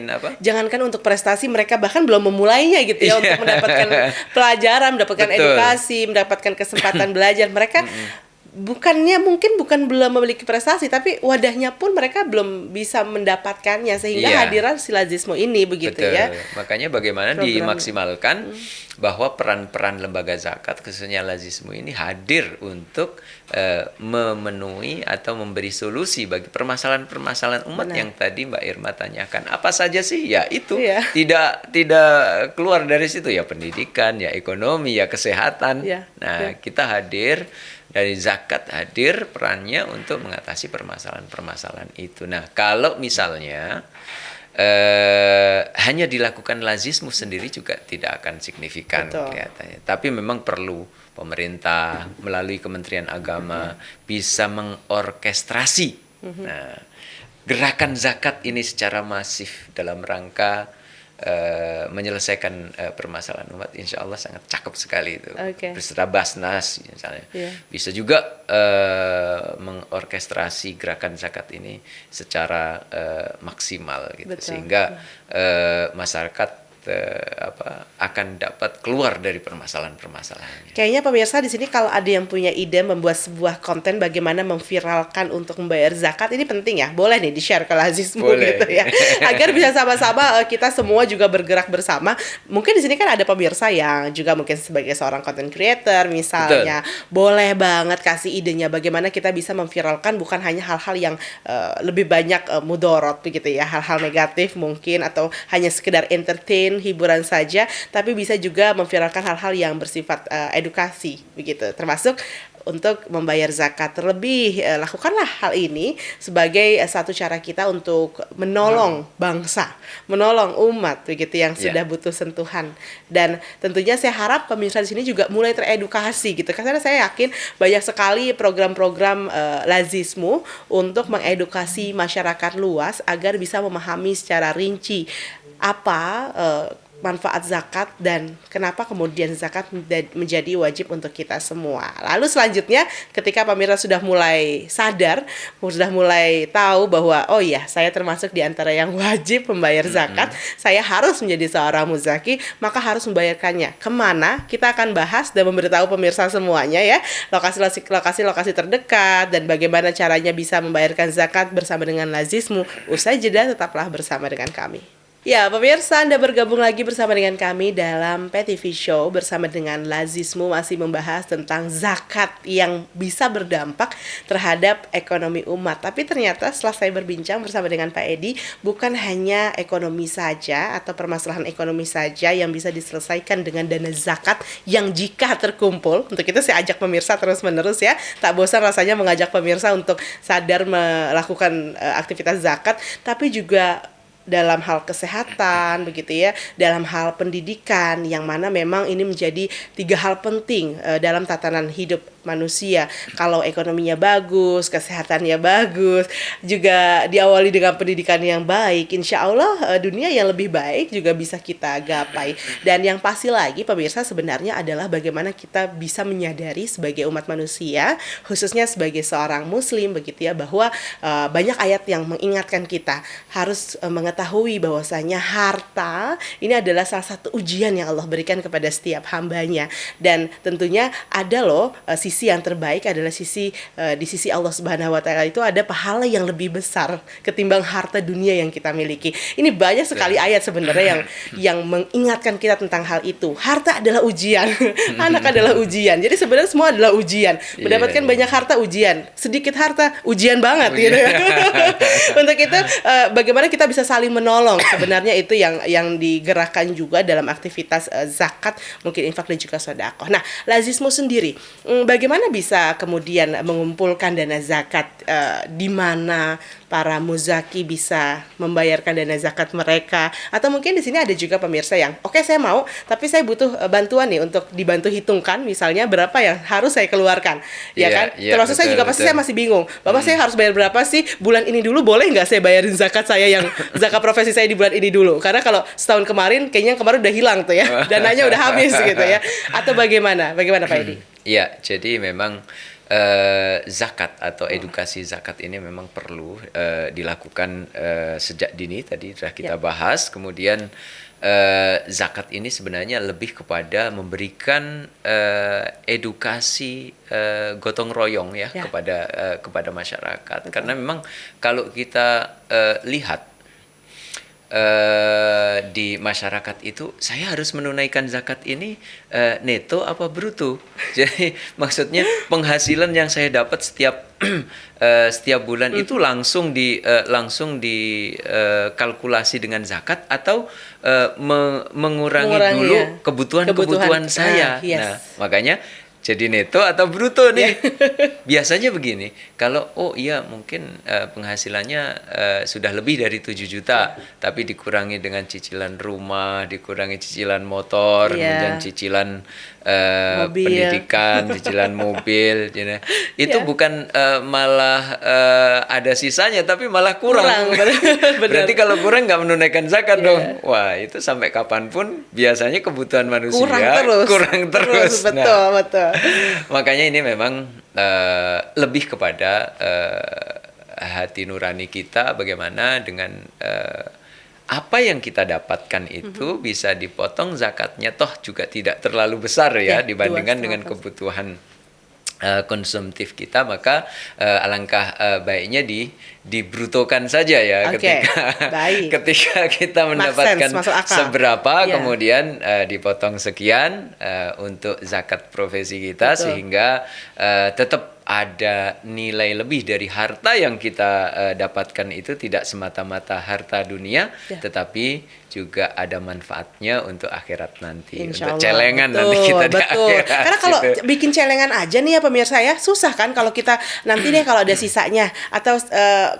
C: apa?
B: Jangankan untuk prestasi, mereka bahkan belum memulainya gitu ya, untuk mendapatkan pelajaran, mendapatkan edukasi, mendapatkan kesempatan belajar. Mereka bukan belum memiliki prestasi, tapi wadahnya pun mereka belum bisa mendapatkannya, sehingga hadiran si Lazismu ini begitu. Ya.
C: Makanya bagaimana dimaksimalkan bahwa peran-peran lembaga zakat khususnya Lazismu ini hadir untuk memenuhi atau memberi solusi bagi permasalahan-permasalahan umat. Yang tadi Mbak Irma tanyakan. Apa saja sih? Ya itu. Tidak keluar dari situ, ya pendidikan, ya ekonomi, ya kesehatan. Nah, kita hadir dari zakat, hadir perannya untuk mengatasi permasalahan-permasalahan itu. Nah, kalau misalnya hanya dilakukan Lazismu sendiri juga tidak akan signifikan kelihatannya. Tapi memang perlu pemerintah melalui Kementerian Agama bisa mengorkestrasi gerakan zakat ini secara masif dalam rangka menyelesaikan permasalahan umat. Insya Allah sangat cakep sekali itu. Beserta Basnas misalnya. Bisa juga mengorkestrasi gerakan zakat ini secara maksimal gitu. Sehingga masyarakat akan dapat keluar dari permasalahan-permasalahannya.
B: Kayaknya pemirsa di sini kalau ada yang punya ide membuat sebuah konten bagaimana memviralkan untuk membayar zakat, ini penting ya. Boleh nih di-share ke Lazismu gitu ya. Agar bisa sama-sama kita semua juga bergerak bersama. Mungkin di sini kan ada pemirsa yang juga mungkin sebagai seorang content creator misalnya. Boleh banget kasih idenya bagaimana kita bisa memviralkan bukan hanya hal-hal yang lebih banyak mudorot begitu ya, hal-hal negatif mungkin, atau hanya sekedar entertain, hiburan saja, tapi bisa juga memviralkan hal-hal yang bersifat edukasi begitu, termasuk untuk membayar zakat. Terlebih lakukanlah hal ini sebagai satu cara kita untuk menolong bangsa, menolong umat begitu yang sudah butuh sentuhan. Dan tentunya saya harap pemirsa di sini juga mulai teredukasi gitu, karena saya yakin banyak sekali program-program Lazismu untuk mengedukasi masyarakat luas agar bisa memahami secara rinci apa manfaat zakat dan kenapa kemudian zakat menjadi wajib untuk kita semua. Lalu selanjutnya ketika pemirsa sudah mulai sadar, sudah mulai tahu bahwa oh iya, saya termasuk di antara yang wajib membayar zakat, saya harus menjadi seorang muzaki, maka harus membayarkannya. Kemana? Kita akan bahas dan memberitahu pemirsa semuanya ya, lokasi-lokasi terdekat dan bagaimana caranya bisa membayarkan zakat bersama dengan Lazismu. Usai jeda tetaplah bersama dengan kami. Ya, pemirsa, Anda bergabung lagi bersama dengan kami dalam PTV Show bersama dengan Lazismu, masih membahas tentang zakat yang bisa berdampak terhadap ekonomi umat. Tapi ternyata setelah saya berbincang bersama dengan Pak Edi, bukan hanya ekonomi saja atau permasalahan ekonomi saja yang bisa diselesaikan dengan dana zakat yang jika terkumpul. Untuk itu saya ajak pemirsa terus-menerus ya, tak bosan rasanya mengajak pemirsa untuk sadar melakukan aktivitas zakat, tapi juga dalam hal kesehatan begitu ya, dalam hal pendidikan, yang mana memang ini menjadi 3 hal penting dalam tatanan hidup manusia. Kalau ekonominya bagus, kesehatannya bagus, juga diawali dengan pendidikan yang baik, insya Allah dunia yang lebih baik juga bisa kita gapai. Dan yang pasti lagi pemirsa sebenarnya adalah bagaimana kita bisa menyadari sebagai umat manusia, khususnya sebagai seorang muslim begitu ya, bahwa banyak ayat yang mengingatkan kita harus mengetahui bahwasanya harta ini adalah salah satu ujian yang Allah berikan kepada setiap hambanya. Dan tentunya ada loh sisi yang terbaik adalah di sisi Allah Subhanahu wa taala itu ada pahala yang lebih besar ketimbang harta dunia yang kita miliki. Ini banyak sekali ayat sebenarnya yang mengingatkan kita tentang hal itu. Harta adalah ujian, anak adalah ujian. Jadi sebenarnya semua adalah ujian. Mendapatkan banyak harta ujian, sedikit harta ujian banget gitu. Untuk itu bagaimana kita bisa saling menolong, sebenarnya itu yang digerakkan juga dalam aktivitas zakat, mungkin infak dan juga sedekah. Nah, Lazismu sendiri bagaimana bisa kemudian mengumpulkan dana zakat, di mana para muzaki bisa membayarkan dana zakat mereka, atau mungkin di sini ada juga pemirsa yang oke, saya mau tapi saya butuh bantuan nih untuk dibantu hitungkan misalnya berapa yang harus saya keluarkan, ya kan? Termasuk saya juga pasti saya masih bingung, Bapak saya harus bayar berapa sih bulan ini dulu, boleh nggak saya bayarin zakat saya yang zakat profesi saya di bulan ini dulu, karena kalau setahun kemarin kayaknya kemarin udah hilang tuh ya, dananya udah habis gitu ya, atau bagaimana Pak Edi?
C: Ya, jadi memang zakat atau edukasi zakat ini memang perlu dilakukan sejak dini, tadi sudah kita bahas. Kemudian zakat ini sebenarnya lebih kepada memberikan edukasi gotong royong ya, kepada masyarakat. Betul. Karena memang kalau kita lihat di masyarakat itu, saya harus menunaikan zakat ini neto apa bruto. Jadi maksudnya penghasilan yang saya dapat setiap bulan itu langsung dikalkulasi dengan zakat, atau mengurangi dulu kebutuhan saya. Nah, makanya jadi neto atau bruto nih. Biasanya begini, kalau mungkin penghasilannya sudah lebih dari 7 juta, tapi dikurangi dengan cicilan rumah, dikurangi cicilan motor, kemudian cicilan pendidikan, cicilan mobil, itu bukan malah ada sisanya, tapi malah kurang. Berarti kalau kurang nggak menunaikan zakat dong. Wah, itu sampai kapanpun biasanya kebutuhan manusia kurang terus.
B: Betul.
C: Makanya ini memang lebih kepada hati nurani kita, bagaimana dengan apa yang kita dapatkan itu bisa dipotong zakatnya, toh juga tidak terlalu besar ya dibandingkan dengan kebutuhan konsumtif kita, maka alangkah baiknya dibrutokan saja ya. Ketika kita mendapatkan seberapa, kemudian dipotong sekian untuk zakat profesi kita. Betul. Sehingga tetap ada nilai lebih dari harta yang kita dapatkan itu tidak semata-mata harta dunia,
B: Ya.
C: tetapi juga ada manfaatnya untuk akhirat nanti,
B: Insya
C: untuk
B: Allah.
C: celengan
B: Betul,
C: nanti kita di
B: betul.
C: akhirat.
B: Karena kalau
C: gitu.
B: bikin celengan aja nih ya pemirsa ya, susah kan kalau kita nanti deh kalau ada sisanya atau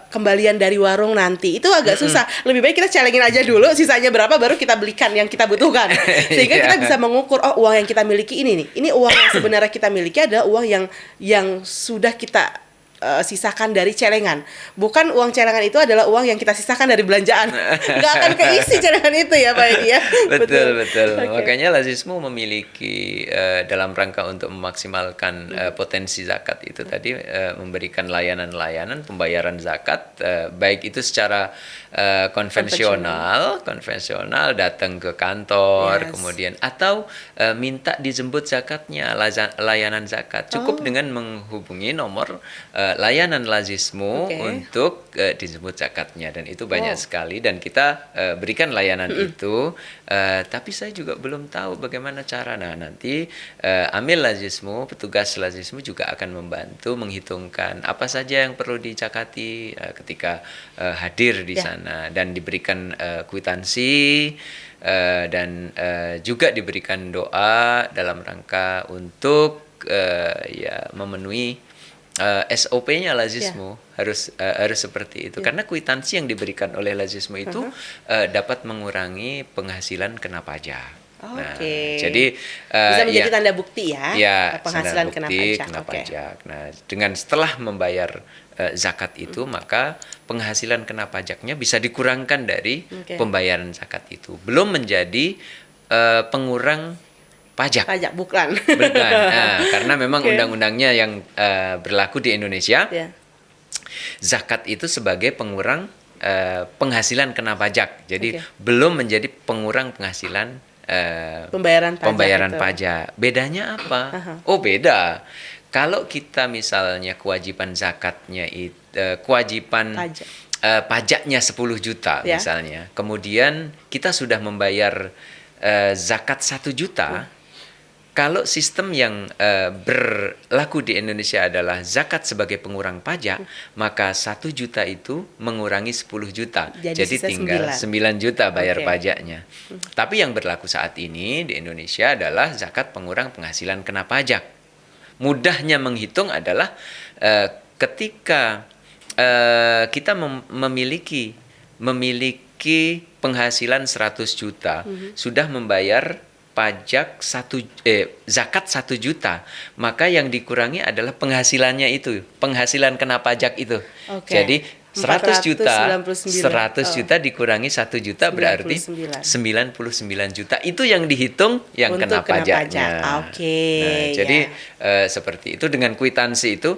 B: kembalian dari warung nanti, itu agak susah. Lebih baik kita celengin aja dulu, sisanya berapa baru kita belikan yang kita butuhkan. Sehingga kita bisa mengukur, oh uang yang kita miliki ini nih, ini uang yang sebenarnya kita miliki adalah uang yang sudah kita sisakan dari celengan. Bukan uang celengan itu adalah uang yang kita sisakan dari belanjaan. Nggak akan keisi celengan itu ya Pak Edi ya.
C: Betul.
B: Oke.
C: Makanya Lazismu memiliki dalam rangka untuk memaksimalkan potensi zakat itu tadi memberikan layanan-layanan pembayaran zakat, baik itu secara konvensional datang ke kantor,
B: Yes.
C: kemudian atau minta dijemput zakatnya, layanan zakat. Cukup dengan menghubungi nomor layanan Lazismu
B: Oke.
C: untuk dijemput zakatnya, dan itu banyak sekali, dan kita berikan layanan itu. Tapi saya juga belum tahu bagaimana cara. Nah, nanti amil Lazismu, petugas Lazismu juga akan membantu menghitungkan apa saja yang perlu dizakati ketika hadir di sana, dan diberikan kwitansi, dan juga diberikan doa dalam rangka untuk ya memenuhi SOP-nya Lazismu. harus seperti itu, karena kwitansi yang diberikan oleh Lazismu itu dapat mengurangi penghasilan kena pajak. Nah, jadi
B: bisa menjadi tanda bukti
C: ya,
B: penghasilan
C: tanda
B: kena
C: bukti
B: pajak.
C: kena pajak. Nah, dengan setelah membayar zakat itu, maka penghasilan kena pajaknya bisa dikurangkan dari pembayaran zakat itu. Belum menjadi pengurang pajak.
B: Bukan.
C: Nah, karena memang undang-undangnya yang berlaku di Indonesia, zakat itu sebagai pengurang penghasilan kena pajak. Jadi belum menjadi pengurang penghasilan pembayaran pajak. Bedanya apa? Oh, beda. Kalau kita misalnya kewajiban zakatnya itu kewajiban pajaknya 10 juta misalnya, kemudian kita sudah membayar zakat 1 juta. Kalau sistem yang berlaku di Indonesia adalah zakat sebagai pengurang pajak, maka 1 juta itu mengurangi 10 juta. Jadi tinggal 9 juta bayar pajaknya. Tapi yang berlaku saat ini di Indonesia adalah zakat pengurang penghasilan kena pajak. Mudahnya menghitung adalah ketika kita memiliki penghasilan 100 juta, sudah membayar pajak zakat 1 juta, maka yang dikurangi adalah penghasilannya itu, penghasilan kena pajak itu. Jadi 100 juta dikurangi 1 juta berarti 99 juta. Itu yang dihitung yang kena pajaknya. Nah, jadi seperti itu, dengan kwitansi itu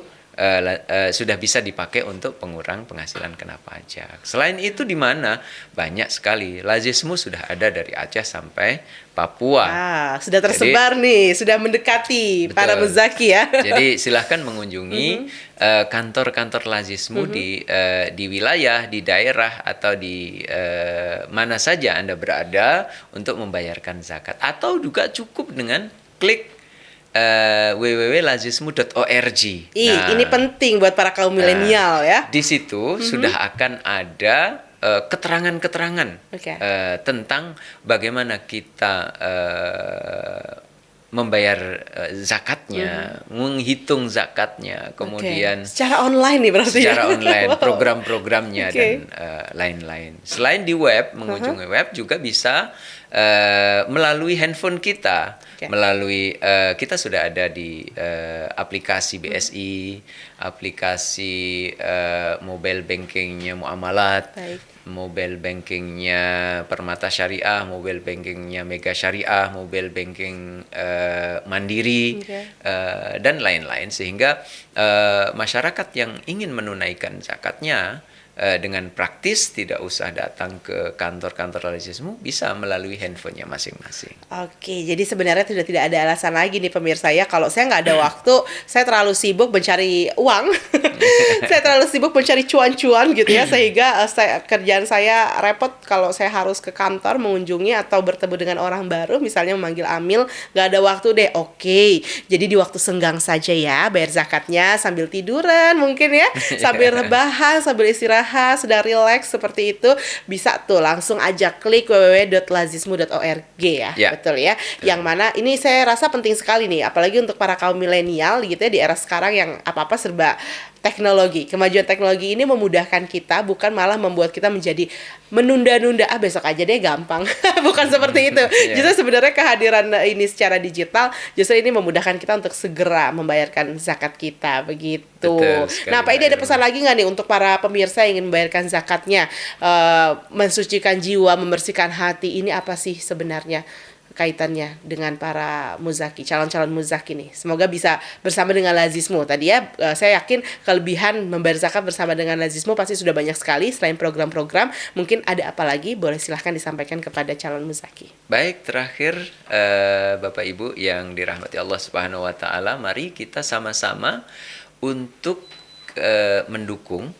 C: sudah bisa dipakai untuk pengurang penghasilan kena pajak. Selain itu di mana? Banyak sekali. Lazismu sudah ada dari Aceh sampai Papua.
B: Sudah tersebar nih, sudah mendekati para muzaki ya.
C: Jadi silahkan mengunjungi kantor-kantor Lazismu di wilayah, di daerah, atau di mana saja Anda berada untuk membayarkan zakat. Atau juga cukup dengan klik www.lazismu.org.
B: Ini penting buat para kaum milenial ya.
C: Di situ sudah akan ada keterangan-keterangan tentang bagaimana kita membayar zakatnya, menghitung zakatnya, kemudian
B: secara online nih berarti.
C: Secara online, program-programnya dan lain-lain. Selain di web, mengunjungi web juga bisa melalui handphone kita, melalui kita sudah ada di aplikasi BSI, aplikasi mobile bankingnya Muamalat, mobile bankingnya Permata Syariah, mobile bankingnya Mega Syariah, mobile banking Mandiri, dan lain-lain, sehingga masyarakat yang ingin menunaikan zakatnya dengan praktis, tidak usah datang ke kantor-kantor lazismu, bisa melalui handphonenya masing-masing.
B: Oke, jadi sebenarnya sudah tidak ada alasan lagi nih pemirsa ya, kalau saya nggak ada waktu, saya terlalu sibuk mencari uang, saya terlalu sibuk mencari cuan-cuan gitu ya, sehingga kerjaan saya repot kalau saya harus ke kantor mengunjungi atau bertemu dengan orang baru, misalnya memanggil amil, nggak ada waktu deh. Oke, jadi di waktu senggang saja ya, bayar zakatnya sambil tiduran mungkin ya, sambil rebahan, sambil istirahat, sedang relax seperti itu, bisa tuh langsung aja klik www.lazismu.org ya, betul ya. Yang mana ini saya rasa penting sekali nih, apalagi untuk para kaum milenial gitu ya, di era sekarang yang apa-apa serba teknologi. Kemajuan teknologi ini memudahkan kita, bukan malah membuat kita menjadi menunda-nunda, besok aja deh, gampang. Bukan seperti itu. Justru sebenarnya kehadiran ini secara digital, justru ini memudahkan kita untuk segera membayarkan zakat kita, begitu. Nah, Pak Edi ada pesan lagi nggak nih untuk para pemirsa yang ingin membayarkan zakatnya, mensucikan jiwa, membersihkan hati, ini apa sih sebenarnya kaitannya dengan para muzaki, calon-calon muzaki nih? Semoga bisa bersama dengan lazismu. Tadi ya, saya yakin kelebihan membayar zakat bersama dengan lazismu pasti sudah banyak sekali. Selain program-program, mungkin ada apa lagi? Boleh silahkan disampaikan kepada calon muzaki.
C: Baik, terakhir Bapak Ibu yang dirahmati Allah Subhanahu wa taala, mari kita sama-sama untuk mendukung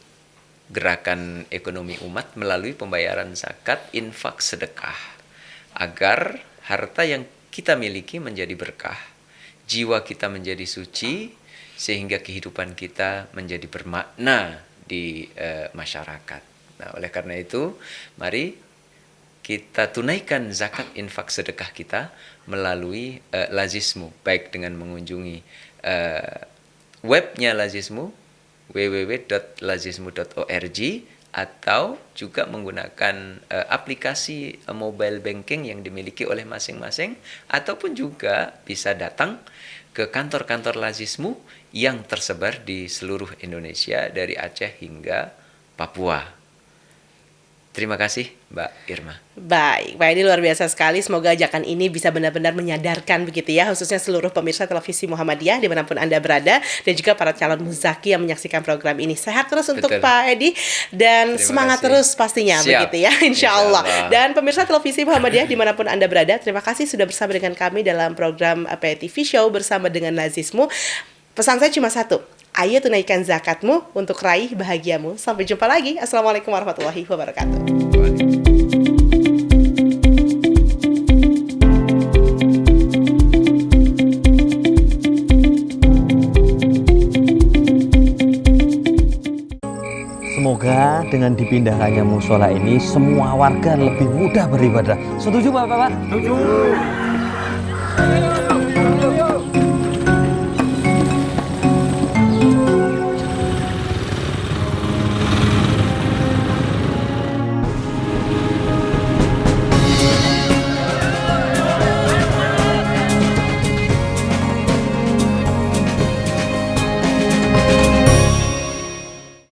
C: gerakan ekonomi umat melalui pembayaran zakat, infak, sedekah, agar harta yang kita miliki menjadi berkah, jiwa kita menjadi suci, sehingga kehidupan kita menjadi bermakna di masyarakat. Nah, oleh karena itu, mari kita tunaikan zakat, infak, sedekah kita melalui lazismu, baik dengan mengunjungi webnya lazismu, www.lazismu.org, atau juga menggunakan aplikasi mobile banking yang dimiliki oleh masing-masing, ataupun juga bisa datang ke kantor-kantor lazismu yang tersebar di seluruh Indonesia dari Aceh hingga Papua. Terima kasih Mbak Irma.
B: Baik, Pak Edi luar biasa sekali. Semoga ajakan ini bisa benar-benar menyadarkan begitu ya, khususnya seluruh pemirsa televisi Muhammadiyah dimanapun Anda berada, dan juga para calon muzaki yang menyaksikan program ini. Sehat terus untuk Pak Edi, dan semangat terus pastinya. Siap. Begitu ya, insya Allah. Dan pemirsa televisi Muhammadiyah dimanapun Anda berada, terima kasih sudah bersama dengan kami dalam program TV Show bersama dengan lazismu. Pesan saya cuma satu, ayo tunaikan zakatmu untuk raih bahagiamu. Sampai jumpa lagi. Assalamualaikum warahmatullahi wabarakatuh.
A: Semoga dengan dipindahkannya musola ini, semua warga lebih mudah beribadah. Setuju Bapak? Setuju.